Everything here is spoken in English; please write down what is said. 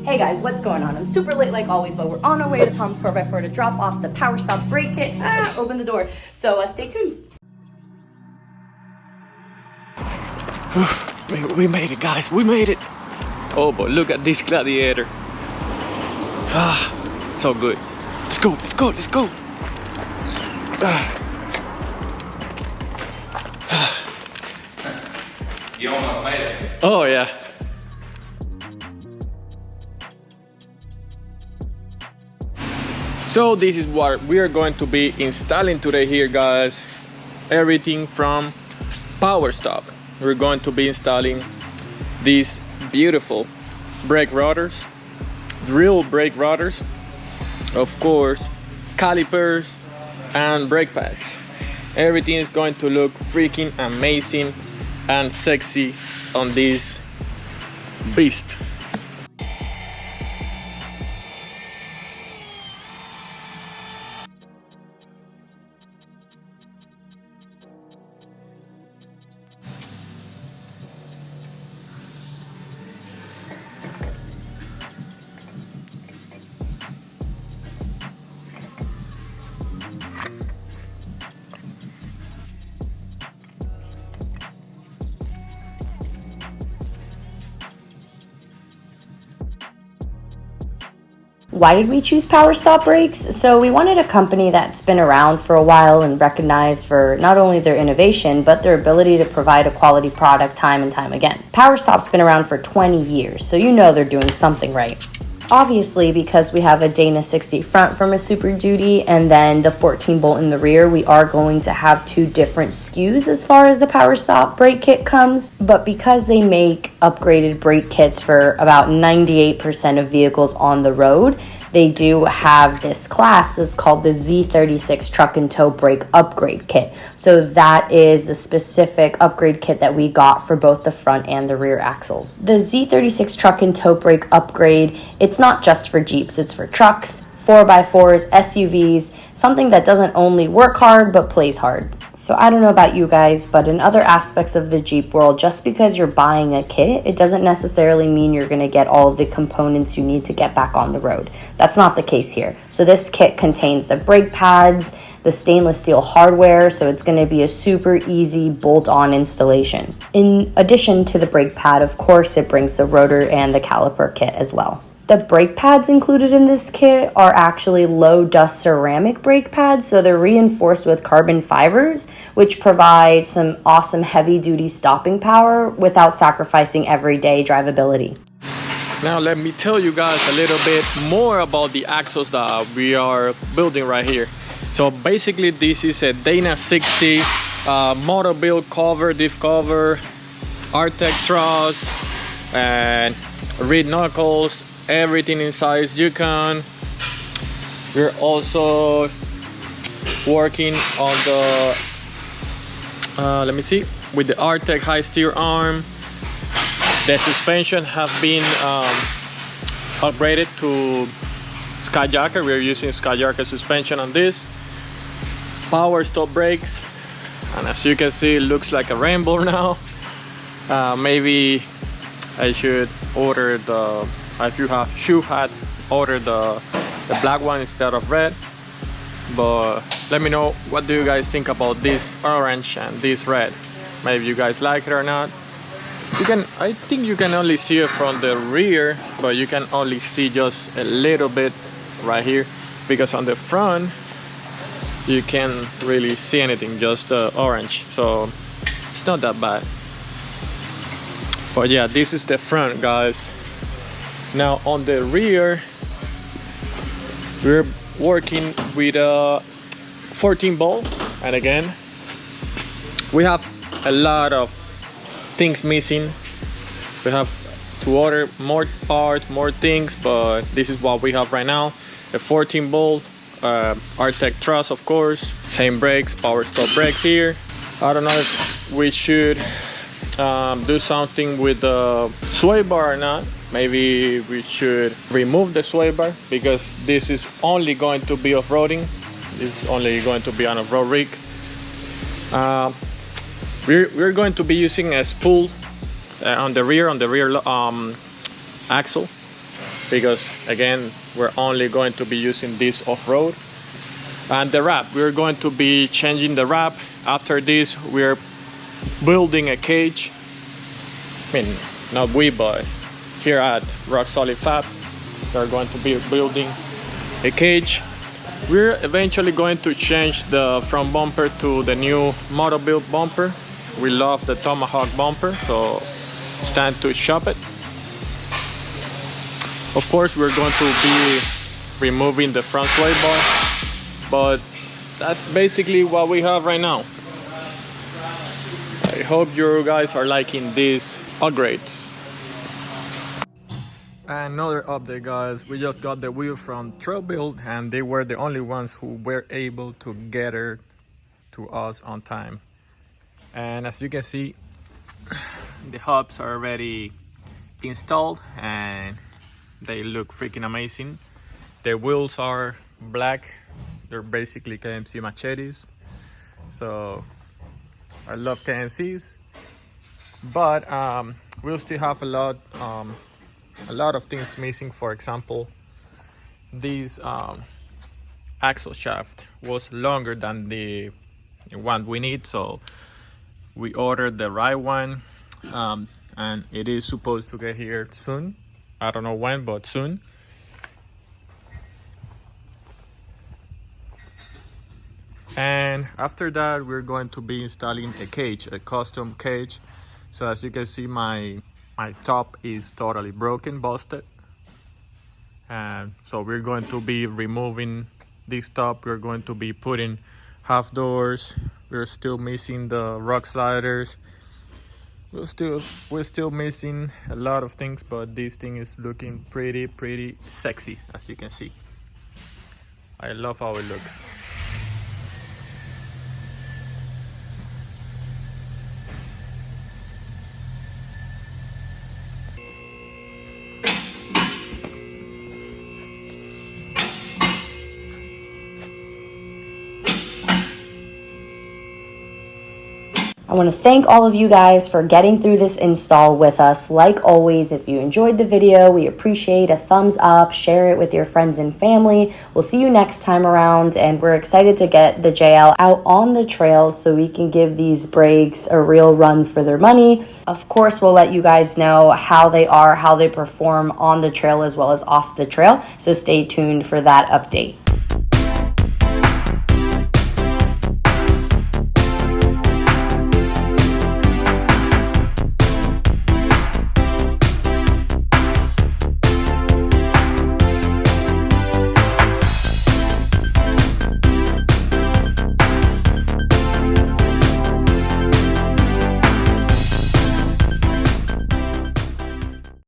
Hey guys, what's going on? I'm super late like always, but we're on our way to Tom's 4x4 to drop off the Powerstop Brake Kit. Open the door. So stay tuned. We made it, guys. We made it. Oh, but look at this Gladiator. So good. Let's go. Let's go. Let's go. You almost made it. Oh yeah. So this is what we are going to be installing today here, guys. Everything from Powerstop. We're going to be installing these beautiful brake rotors, real brake rotors, of course, calipers and brake pads. Everything is going to look freaking amazing and sexy on this beast. Why did we choose Powerstop brakes? So we wanted a company that's been around for a while and recognized for not only their innovation, but their ability to provide a quality product time and time again. Powerstop's been around for 20 years, so you know they're doing something right. Obviously, because we have a Dana 60 front from a Super Duty and then the 14 bolt in the rear, we are going to have two different SKUs as far as the Powerstop brake kit comes. But because they make upgraded brake kits for about 98% of vehicles on the road, they do have this class that's called the Z36 Truck and Tow Brake Upgrade Kit. So that is the specific upgrade kit that we got for both the front and the rear axles. The Z36 Truck and Tow Brake Upgrade, it's not just for Jeeps, it's for trucks, 4x4s, SUVs, something that doesn't only work hard but plays hard. So I don't know about you guys, but in other aspects of the Jeep world, just because you're buying a kit, it doesn't necessarily mean you're going to get all of the components you need to get back on the road. That's not the case here. So this kit contains the brake pads, the stainless steel hardware, so it's going to be a super easy bolt-on installation. In addition to the brake pad, of course, it brings the rotor and the caliper kit as well. The brake pads included in this kit are actually low dust ceramic brake pads, so they're reinforced with carbon fibers, which provide some awesome heavy duty stopping power without sacrificing everyday drivability. Now let me tell you guys a little bit more about the axles that we are building right here. So basically this is a Dana 60 motor build cover, diff cover, Artec truss, and reed knuckles, everything inside Yukon. We're also working on the let me see, with the Artec high steer arm. The suspension have been upgraded to Skyjacker. We're using Skyjacker suspension on this. Powerstop brakes, and as you can see, it looks like a rainbow now. Maybe I should order the, if you have shoe hat, order the black one instead of red. But let me know, what do you guys think about this orange and this red? Maybe you guys like it or not. You can, I think you can only see it from the rear, but you can only see just a little bit right here, because on the front you can't really see anything, just orange, so it's not that bad. But yeah, this is the front, guys. Now on the rear, we're working with a 14 bolt, and again we have a lot of things missing. We have to order more parts, more things, but this is what we have right now. A 14 bolt, Artec truss, of course, same brakes, Powerstop brakes here. I don't know if we should do something with the sway bar or not. Maybe we should remove the sway bar, because this is only going to be off-roading. This is only going to be on a road rig. We're going to be using a spool on the rear axle. because again, we're only going to be using this off-road. And the wrap, we're going to be changing the wrap. After this, we're building a cage. I mean, not we, but here at Rock Solid Fab, they're going to be building a cage. We're eventually going to change the front bumper to the new Moto Build bumper. We love the Tomahawk bumper, so it's time to shop it. Of course, we're going to be removing the front sway bar, but that's basically what we have right now. I hope you guys are liking these upgrades. Another update, guys, we just got the wheel from Trail Build and they were the only ones who were able to get it to us on time. And as you can see, the hubs are already installed and they look freaking amazing. The wheels are black, they're basically KMC machetes, so I love KMCs, but we'll still have a lot of things missing. For example, this axle shaft was longer than the one we need, so we ordered the right one, and it is supposed to get here soon. I don't know when, but soon. And after that, we're going to be installing a cage, a custom cage. So as you can see, my top is totally broken, busted. And so we're going to be removing this top. We're going to be putting half doors. We're still missing the rock sliders. We're still missing a lot of things, but this thing is looking pretty sexy, as you can see. I love how it looks. I want to thank all of you guys for getting through this install with us. Like always, if you enjoyed the video, we appreciate a thumbs up, share it with your friends and family. We'll see you next time around, and we're excited to get the JL out on the trails so we can give these brakes a real run for their money. Of course, we'll let you guys know how they perform on the trail as well as off the trail, so stay tuned for that update.